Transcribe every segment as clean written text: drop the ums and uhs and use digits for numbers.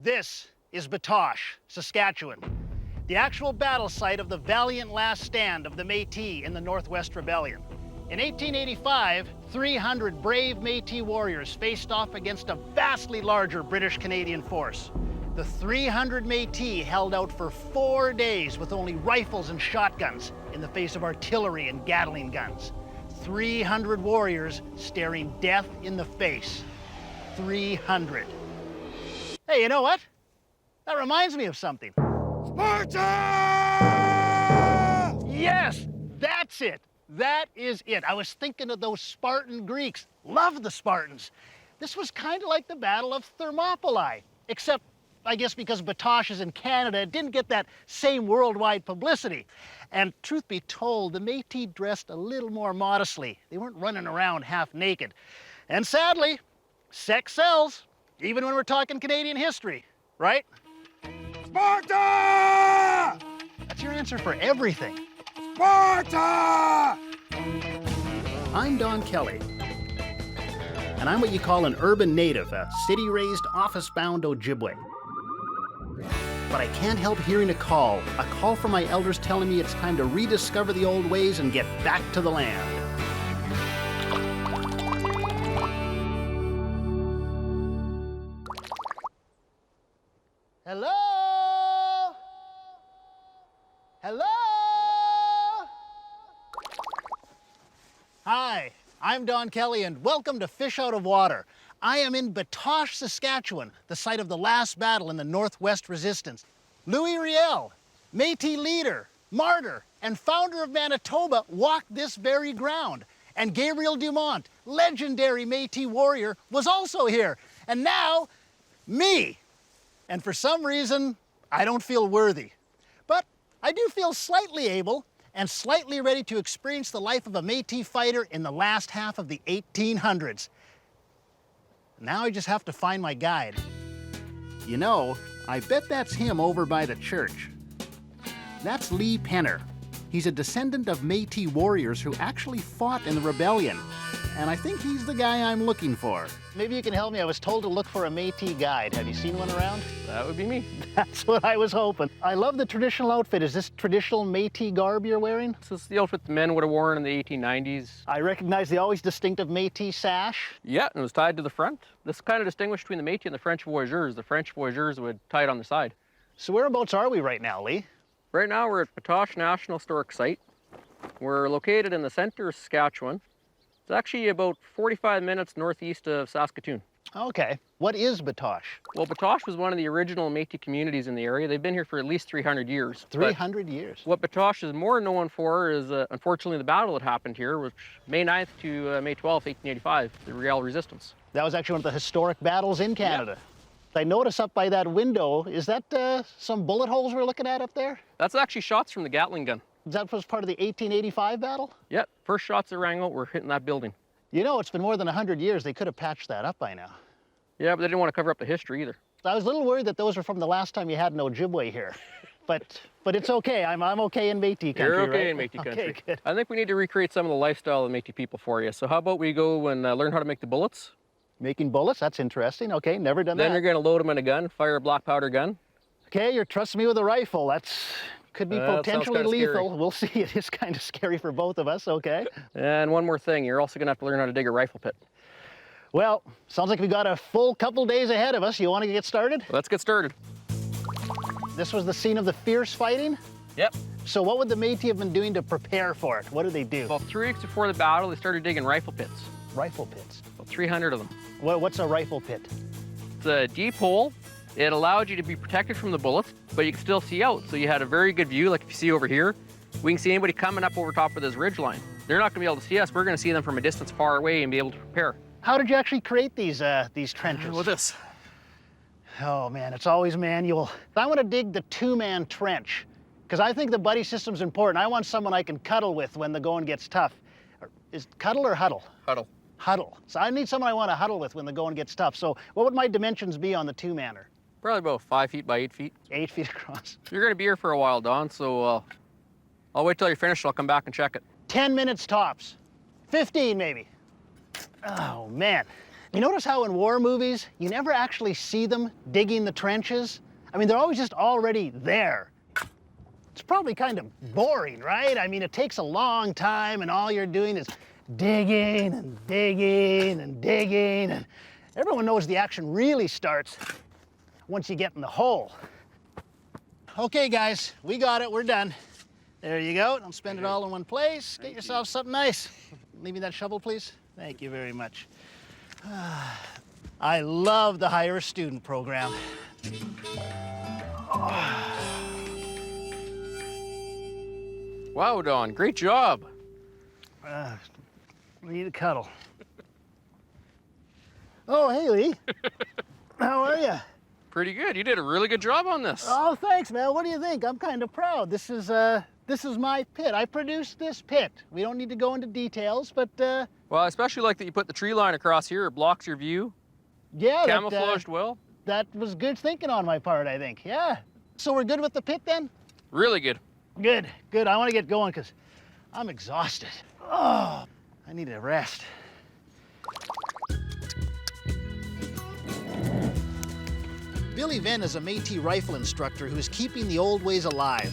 This is Batoche, Saskatchewan, the actual battle site of the valiant last stand of the Metis in the Northwest Rebellion. In 1885, 300 brave Métis warriors faced off against a vastly larger British-Canadian force. The 300 Métis held out for 4 days with only rifles and shotguns in the face of artillery and Gatling guns. 300 warriors staring death in the face. 300. Hey, you know what? That reminds me of something. Sparta! Yes, that's it. That is it. I was thinking of those Spartan Greeks. Love the Spartans. This was kind of like the Battle of Thermopylae, except I guess because Batoche is in Canada, it didn't get that same worldwide publicity. And truth be told, the Métis dressed a little more modestly. They weren't running around half naked. And sadly, sex sells, even when we're talking Canadian history, right? Sparta! That's your answer for everything. Sparta! I'm Don Kelly, and I'm what you call an urban native, a city-raised, office-bound Ojibwe. But I can't help hearing a call from my elders telling me it's time to rediscover the old ways and get back to the land. Hello? Hello? Hi, I'm Don Kelly, and welcome to Fish Out of Water. I am in Batoche, Saskatchewan, the site of the last battle in the Northwest Resistance. Louis Riel, Métis leader, martyr, and founder of Manitoba, walked this very ground. And Gabriel Dumont, legendary Métis warrior, was also here. And now, me. And for some reason, I don't feel worthy. But I do feel slightly able and slightly ready to experience the life of a Métis fighter in the last half of the 1800s. Now I just have to find my guide. You know, I bet that's him over by the church. That's Lee Penner. He's a descendant of Métis warriors who actually fought in the rebellion. And I think he's the guy I'm looking for. Maybe you can help me. I was told to look for a Métis guide. Have you seen one around? That would be me. That's what I was hoping. I love the traditional outfit. Is this traditional Métis garb you're wearing? This is the outfit the men would have worn in the 1890s. I recognize the always distinctive Métis sash. Yeah, and it was tied to the front. This kind of distinguished between the Métis and the French voyageurs. The French voyageurs would tie it on the side. So whereabouts are we right now, Lee? Right now we're at Batoche National Historic Site. We're located in the center of Saskatchewan. It's actually about 45 minutes northeast of Saskatoon. Okay. What is Batoche? Well, Batoche was one of the original Métis communities in the area. They've been here for at least 300 years. 300 years. What Batoche is more known for is, unfortunately, the battle that happened here, which May 9th to May 12th, 1885, the Riel Resistance. That was actually one of the historic battles in Canada. Yeah. I notice up by that window, is that some bullet holes we're looking at up there? That's actually shots from the Gatling gun. That was part of the 1885 battle? Yep, first shots that rang out were hitting that building. You know, it's been more than 100 years. They could have patched that up by now. Yeah, but they didn't want to cover up the history either. I was a little worried that those were from the last time you had an Ojibwe here. But it's okay. I'm okay in Métis country, You're okay right? in Métis country. Okay, good. I think we need to recreate some of the lifestyle of Métis people for you. So how about we go and learn how to make the bullets? Making bullets? That's interesting. Okay, never done that. Then you're going to load them in a gun, fire a black powder gun. Okay, you're trusting me with a rifle. That's could be potentially lethal. Scary. We'll see. It is kind of scary for both of us, okay? And one more thing, you're also going to have to learn how to dig a rifle pit. Well, sounds like we got a full couple days ahead of us. You want to get started? Well, let's get started. This was the scene of the fierce fighting? Yep. So what would the Métis have been doing to prepare for it? What did they do? About 3 weeks before the battle, they started digging rifle pits. Rifle pits. About 300 of them. What's a rifle pit? It's a deep hole. It allowed you to be protected from the bullets, but you could still see out. So you had a very good view, like if you see over here. We can see anybody coming up over top of this ridge line. They're not going to be able to see us. We're going to see them from a distance far away and be able to prepare. How did you actually create these trenches? With this. Oh man, it's always manual. I want to dig the 2-man trench because I think the buddy system's important. I want someone I can cuddle with when the going gets tough. Is cuddle or huddle? Huddle. Huddle. So I need someone I want to huddle with when the going gets tough. So what would my dimensions be on the 2-manner? Probably about 5 feet by 8 feet. 8 feet across. You're going to be here for a while, Don, so I'll wait till you're finished. I'll come back and check it. 10 minutes tops. 15 maybe. Oh man, You notice how in war movies, you never actually see them digging the trenches? I mean, they're always just already there. It's probably kind of boring, right? I mean, it takes a long time and all you're doing is digging and digging and digging. And everyone knows the action really starts once you get in the hole. Okay, guys, we got it, we're done. There you go, don't spend it all in one place. Get yourself something nice. Leave me that shovel, please. Thank you very much. I love the Hire a Student program. Wow, Don, great job. Need a cuddle. Oh, hey, Lee. How are you? Pretty good. You did a really good job on this. Oh, thanks, man. What do you think? I'm kind of proud. This is my pit. I produced this pit. We don't need to go into details, but Well, I especially like that you put the tree line across here. It blocks your view. yeah, Camouflaged well. that was good thinking on my part, I think. Yeah. So we're good with the pit then? Really good. Good, good. I want to get going because I'm exhausted. Oh, I need a rest. Billy Venn is a Métis rifle instructor who is keeping the old ways alive.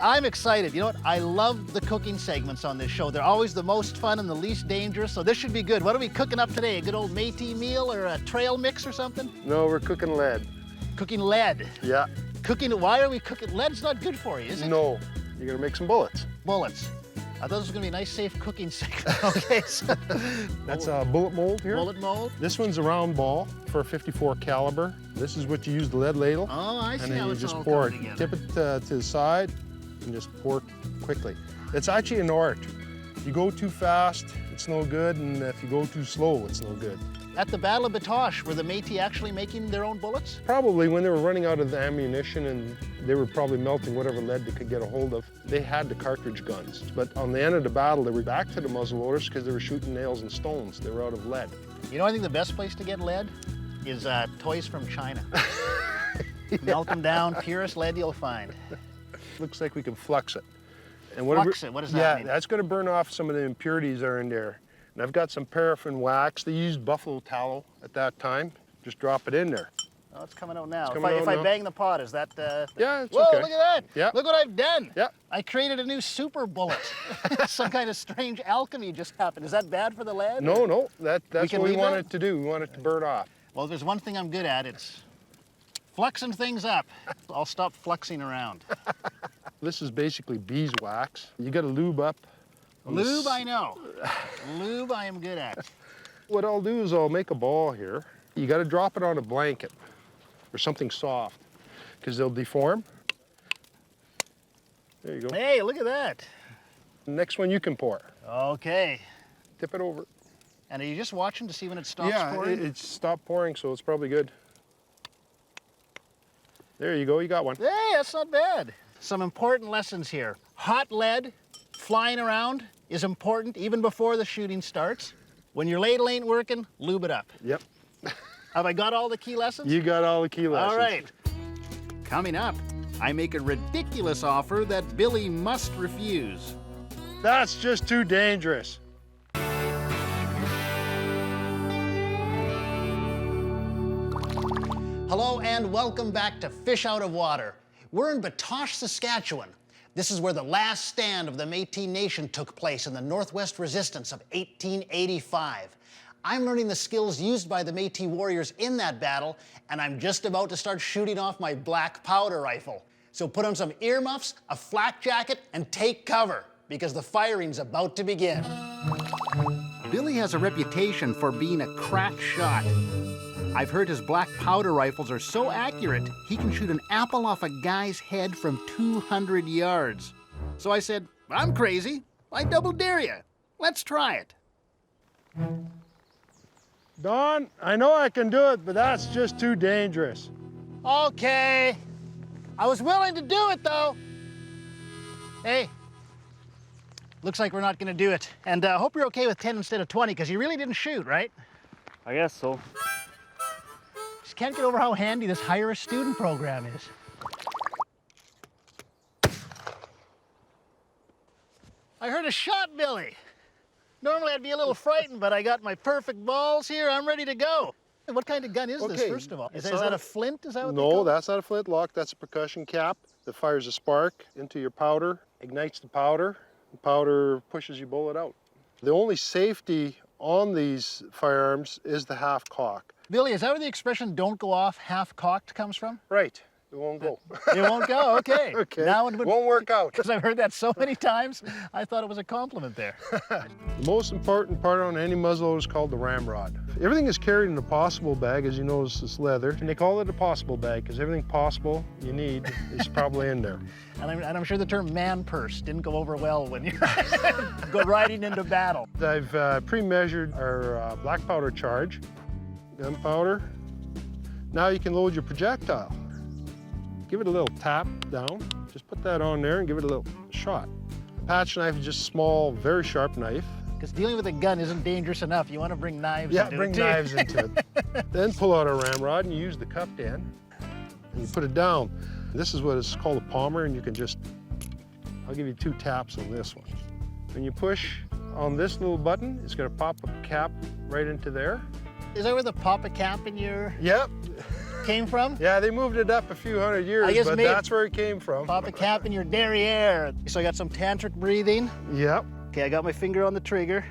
I'm excited. You know what? I love the cooking segments on this show. They're always the most fun and the least dangerous, so this should be good. What are we cooking up today? A good old Métis meal or a trail mix or something? No, we're cooking lead. Cooking lead. Yeah. Cooking, why are we cooking? Lead's not good for you, is it? No, you're gonna make some bullets. Bullets. I thought this was gonna be a nice, safe cooking segment. Okay, so That's a bullet mold here. bullet mold. This one's a round ball for a 54 caliber. This is what you use the lead ladle. Oh, I see And then how you it's just all pour it. coming together. Tip it to the side and just pour it quickly. It's actually an art. If you go too fast, it's no good, and if you go too slow, it's no good. At the Battle of Batoche, were the Métis actually making their own bullets? Probably when they were running out of the ammunition and they were probably melting whatever lead they could get a hold of, they had the cartridge guns. But on the end of the battle, they were back to the muzzle loaders because they were shooting nails and stones. They were out of lead. You know, I think the best place to get lead is toys from China. Melt them down, purest lead you'll find. Looks like we can flux it. And Flux it, what does that mean? Yeah, that's going to burn off some of the impurities that are in there. And I've got some paraffin wax. They used buffalo tallow at that time. Just drop it in there. Oh, it's coming out now. coming If out I now. bang the pot, is that... Yeah, it's Whoa, okay. look at that. Yeah. Look what I've done. Yeah. I created a new super bullet. Some kind of strange alchemy just happened. Is that bad for the lead? No, no, that's can what we leave want that? it to do. We want it to burn off. Well, there's one thing I'm good at. It's fluxing things up. I'll stop fluxing around. This is basically beeswax. You got to lube up. on the Lube, s- I know. Lube, I am good at. What I'll do is I'll make a ball here. You got to drop it on a blanket or something soft because they'll deform. There you go. Hey, look at that. Next one you can pour. Okay. Tip it over. And are you just watching to see when it stops Yeah, pouring? it's stopped pouring, so it's probably good. There you go, you got one. Hey, that's not bad. Some important lessons here. Hot lead flying around is important even before the shooting starts. When your ladle ain't working, lube it up. Yep, Have I got all the key lessons? you got all the key lessons. All right. Coming up, I make a ridiculous offer that Billy must refuse. That's just too dangerous. Hello and welcome back to Fish Out of Water. We're in Batoche, Saskatchewan. This is where the last stand of the Métis Nation took place in the Northwest Resistance of 1885. I'm learning the skills used by the Métis warriors in that battle, and I'm just about to start shooting off my black powder rifle. So put on some earmuffs, a flak jacket, and take cover, because the firing's about to begin. Billy has a reputation for being a crack shot. I've heard his black powder rifles are so accurate, he can shoot an apple off a guy's head from 200 yards. So I said, I'm crazy. I double dare you. Let's try it. Don, I know I can do it, but that's just too dangerous. Okay. I was willing to do it, though. Hey, looks like we're not going to do it. And I hope you're okay with 10 instead of 20, because you really didn't shoot, right? I guess so. Just can't get over how handy this Hire a Student program is. I heard a shot, Billy. Normally I'd be a little frightened, but I got my perfect balls here. I'm ready to go. What kind of gun is this, first of all? Is that a flint? Is that what they call No, it? that's not a flintlock. That's a percussion cap that fires a spark into your powder, ignites the powder. The powder pushes your bullet out. The only safety on these firearms is the half cock. Billy, is that where the expression "don't go off half-cocked" comes from? Right. It won't go. It won't go, okay. Okay. Now it won't work out. because I've heard that so many times, I thought it was a compliment there. The most important part on any muzzleloader is called the ramrod. Everything is carried in a possible bag, as you notice it's leather, and they call it a possible bag because everything possible you need is probably in there. And I'm sure the term man purse didn't go over well when you go riding into battle. I've pre-measured our black powder charge, gunpowder. Now you can load your projectile. Give it a little tap down. Just put that on there and give it a little shot. A patch knife is just a small, very sharp knife. Because dealing with a gun isn't dangerous enough. You want to bring knives into Bring it, too. knives into it. Then pull out a ramrod and you use the cupped end and you put it down. This is what is called a palmer, and you can just, I'll give you 2 taps on this one. When you push on this little button, it's gonna pop a cap right into there. Is that where the Papa Cap in your Yep. came from? Yeah, they moved it up a few hundred years, I guess but maybe- that's where it came from. Papa Cap in your derriere. So I got some tantric breathing. Yep. Okay, I got my finger on the trigger.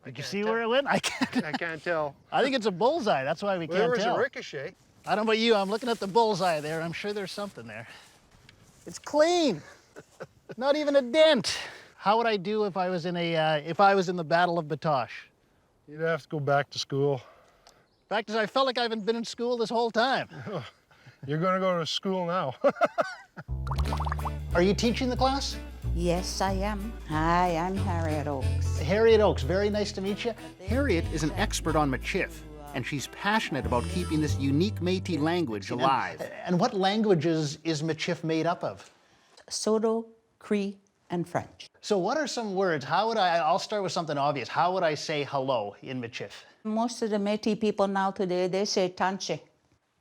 Did you see where it went? I can't. I can't tell. I think it's a bullseye. That's why we Well, there can't was tell. a ricochet. I don't know about you. I'm looking at the bullseye there. I'm sure there's something there. It's clean. Not even a dent. How would I do if I was in the Battle of Batoche? You'd have to go back to school. In fact, I felt like I haven't been in school this whole time. You're gonna go to school now. Are you teaching the class? Yes, I am. Hi, I'm Harriet Oakes. Harriet Oakes, very nice to meet you. Harriet is an expert on Michif, and she's passionate about keeping this unique Métis language alive. And what languages is Michif made up of? Soto, Cree, and French. So what are some words? I'll start with something obvious. How would I say hello in Michif? Most of the Métis people now today, they say tanche.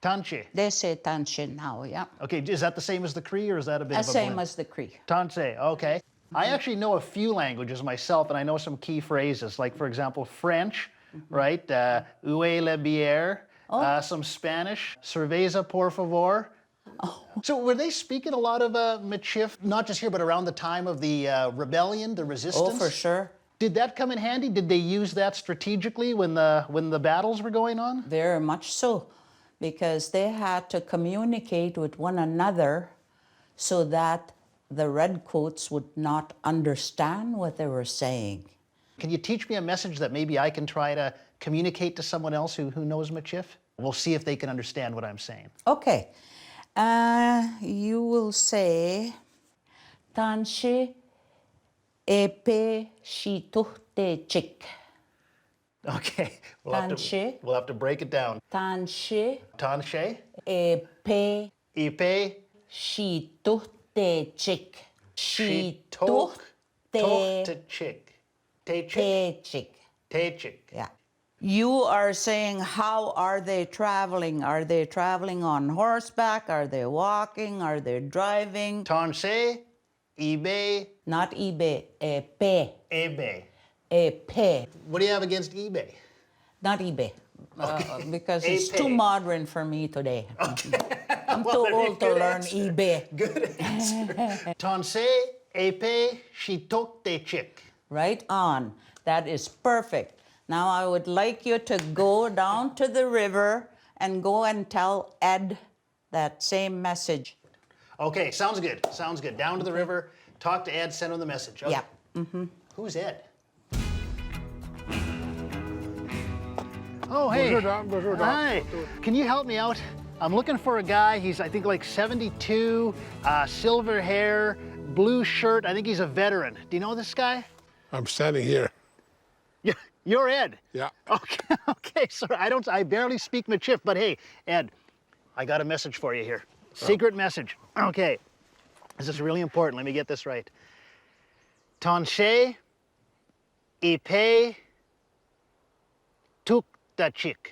Tanche. They say tanche now, yeah. Okay, is that the same as the Cree, or is that a bit The of a same blend? as the Cree. Tanche, okay. I actually know a few languages myself, and I know some key phrases, like, for example, French, right? Où est la bière? Some Spanish, cerveza, por favor. So were they speaking a lot of Michif, not just here, but around the time of the rebellion, the resistance? Oh, for sure. Did that come in handy? Did they use that strategically when the battles were going on? Very much so, because they had to communicate with one another so that the redcoats would not understand what they were saying. Can you teach me a message that maybe I can try to communicate to someone else who knows Michif? We'll see if they can understand what I'm saying. Okay. You will say, tanche epe shituhte chik. Okay, we'll Tanche. have to break it down. Tanche Tanche, epe ipe, shituhte chik. tok, te chick. Te chick, Te chik. te chick. Yeah. You are saying, how are they traveling? Are they traveling on horseback? Are they walking? Are they driving? Tanche, ibe, Not eBay, epe. ebe. Epe. What do you have against eBay? Not eBay. Because it's too Epe. modern for me today. I'm Well, too old to good learn answer. eBay. Good answer. Tanse, epe, tok, te chick. Right on. That is perfect. Now I would like you to go down to the river and go and tell Ed that same message. Okay, sounds good. Sounds good. Down to the river, talk to Ed, send him the message. Okay. Yeah. Who's Ed? Oh, hey. Bonjour, Hi. Can you help me out? I'm looking for a guy. He's, I think, like 72, silver hair, blue shirt. I think he's a veteran. Do you know this guy? I'm standing here. You're Ed. Yeah. Okay, okay. So I barely speak Michif, but hey, Ed, I got a message for you here. Secret message. Okay. This is really important. Let me get this right. Tanche, ipe, tuk da chick.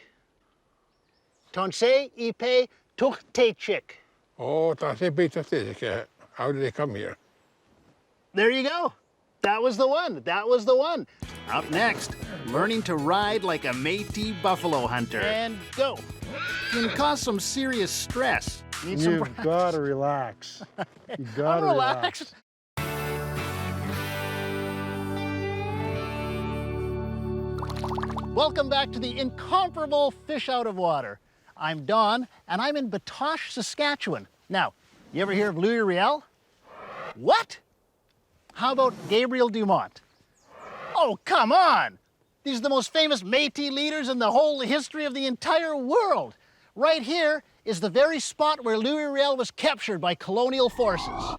Tanche, ipe, tuk te chick. Oh, that's a bit of this. How did they come here? There you go. That was the one. That was the one. Up next, learning to ride like a Métis buffalo hunter. And go. Can cause some serious stress. Need some You've got to relax. You've got to I'm relax. relaxed. Welcome back to the incomparable Fish Out of Water. I'm Don, and I'm in Batoche, Saskatchewan. Now, you ever hear of Louis Riel? What? How about Gabriel Dumont? Oh, come on! These are the most famous Métis leaders in the whole history of the entire world. Right here is the very spot where Louis Riel was captured by colonial forces.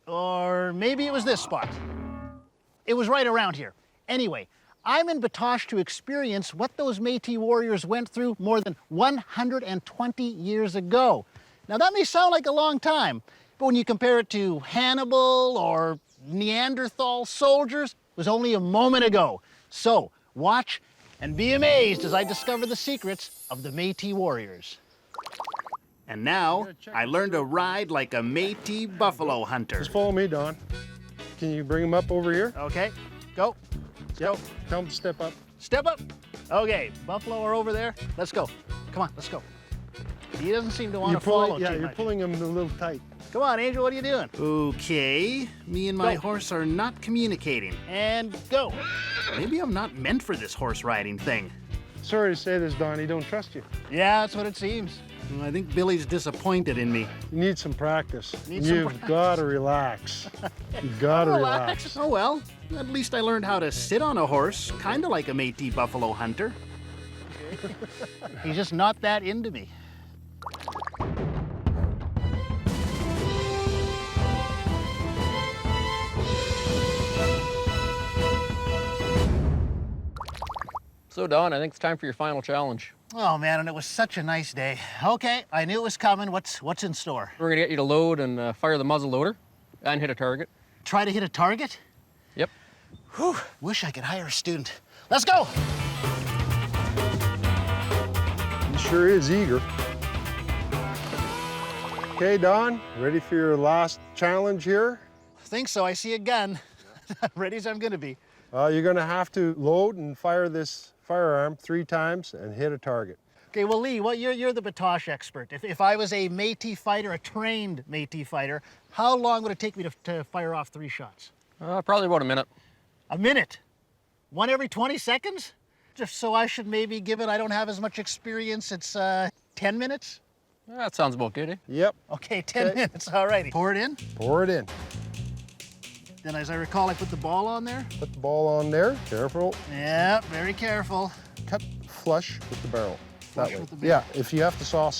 Or maybe it was this spot. It was right around here. Anyway, I'm in Batoche to experience what those Métis warriors went through more than 120 years ago. Now that may sound like a long time, but when you compare it to Hannibal or Neanderthal soldiers, it was only a moment ago. So watch and be amazed as I discover the secrets of the Métis warriors. And now, I learned to ride like a Métis buffalo hunter. Just follow me, Don. Can you bring him up over here? Okay, go. Go. Tell him to step up. Step up. Okay, buffalo are over there. Let's go. Come on, let's go. He doesn't seem to want to follow Yeah, too you're much. pulling him a little tight. Come on, Angel, what are you doing? Okay, me and my horse are not communicating. And go. Maybe I'm not meant for this horse riding thing. Sorry to say this, Don, he don't trust you. Yeah, that's what it seems. I think Billy's disappointed in me. You need some practice. Need some You've got to relax. You've got to relax. Oh well, at least I learned how to sit on a horse, kind of like a Métis buffalo hunter. He's just not that into me. So Don, I think it's time for your final challenge. Oh man, and it was such a nice day. Okay, I knew it was coming. What's in store? We're gonna get you to load and fire the muzzle loader and hit a target. Try to hit a target? Yep. Whew, wish I could hire a student. Let's go! He sure is eager. Okay, Don, ready for your last challenge here? Think so, I see a gun. Ready as I'm gonna be. You're going to have to load and fire this firearm 3 times and hit a target. Okay, well, Lee, you're the Batoche expert. If I was a Métis fighter, a trained Métis fighter, how long would it take me to fire off 3 shots? Probably about a minute. A minute? One every 20 seconds? Just so I should maybe, given I don't have as much experience, it's 10 minutes? That sounds about good, eh? Yep. Okay, 10 minutes, all righty. Pour it in. Pour it in. Then, as I recall, I put the ball on there. Put the ball on there. Careful. Yeah, very careful. Cut flush with the barrel. Flush That way. with the barrel. Yeah, if you have to saw.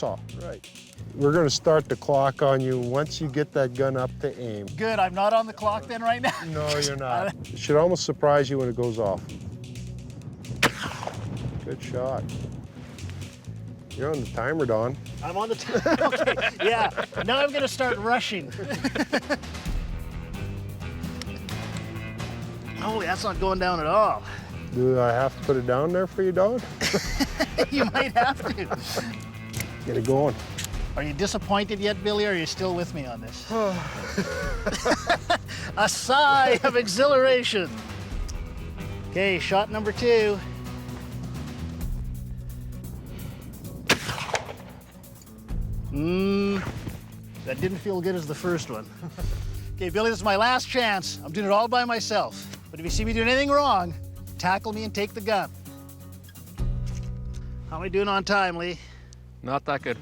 Right. We're going to start the clock on you once you get that gun up to aim. Good, I'm not on the clock then right now? No, you're not. It should almost surprise you when it goes off. Good shot. You're on the timer, Don. I'm on the timer. Okay, yeah. Now I'm gonna start rushing. Holy, that's not going down at all. Do I have to put it down there for you, Don? You might have to. Get it going. Are you disappointed yet, Billy, or are you still with me on this? A sigh of exhilaration. Okay, shot number 2. That didn't feel good as the first one. Okay, Billy, this is my last chance. I'm doing it all by myself. But if you see me doing anything wrong, tackle me and take the gun. How am I doing on time, Lee? Not that good.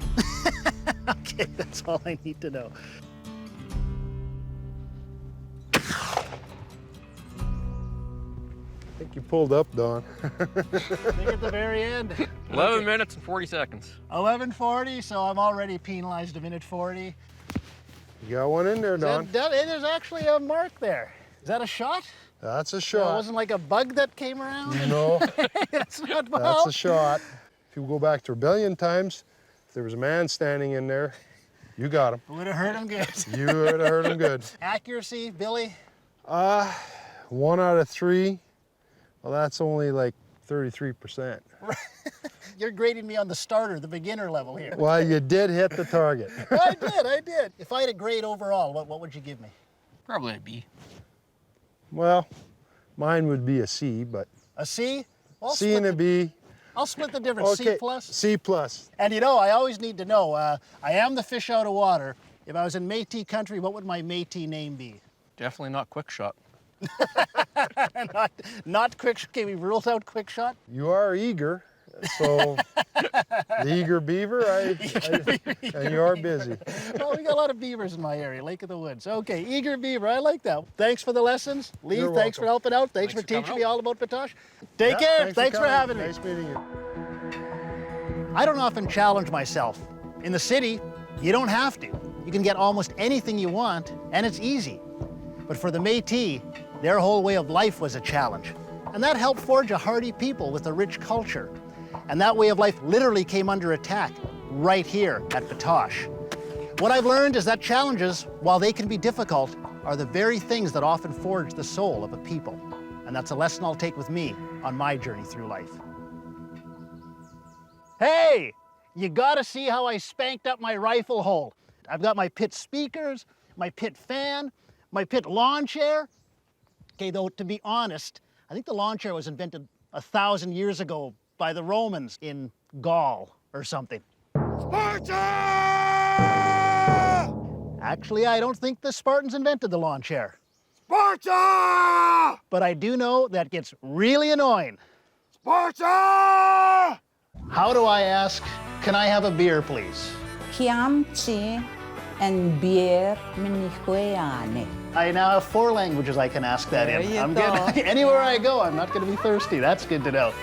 Okay, that's all I need to know. I think you pulled up, Don. I think at the very end. 11 minutes and 40 seconds. 11:40, so I'm already penalized a minute 40. You got one in there, Don. Hey, there's actually a mark there. Is that a shot? That's a It shot. wasn't like a bug that came around? No, That's not well. that's a shot. If you go back to rebellion times, if there was a man standing in there, you got him. Would have hurt him good. You would have hurt him good. Accuracy, Billy? 1 out of 3. Well, that's only like 33%. You're grading me on the starter, the beginner level here. Well, you did hit the target. I did. If I had a grade overall, what would you give me? Probably a B. Well, mine would be a C, but A C? I'll C split and a B. I'll split the difference. C plus. C plus. And you know, I always need to know, I am the fish out of water. If I was in Métis country, what would my Métis name be? Definitely not quick shot. Not quick, okay, we ruled out quick shot. You are eager, so the eager beaver, and you are busy. Well, we got a lot of beavers in my area, Lake of the Woods. Okay, eager beaver, I like that. Thanks for the lessons. Lee, You're thanks for welcome. helping out. Thanks for coming teaching me out. all about Batoche. Take Yeah, care, thanks for coming. having me. Nice meeting you. I don't often challenge myself. In the city, you don't have to. You can get almost anything you want, and it's easy. But for the Métis, their whole way of life was a challenge. And that helped forge a hardy people with a rich culture. And that way of life literally came under attack right here at Batoche. What I've learned is that challenges, while they can be difficult, are the very things that often forge the soul of a people. And that's a lesson I'll take with me on my journey through life. Hey, you gotta see how I spanked up my rifle hole. I've got my pit speakers, my pit fan, my pit lawn chair. Okay, though, to be honest, I think the lawn chair was invented 1,000 years ago by the Romans in Gaul or something. Sparta! Actually, I don't think the Spartans invented the lawn chair. Sparta! But I do know that gets really annoying. Sparta! How do I ask, can I have a beer, please? Chiamchi and beer minihueane. I now have 4 languages I can ask that There in. you I'm go. good. Anywhere I go, I'm not going to be thirsty. That's good to know.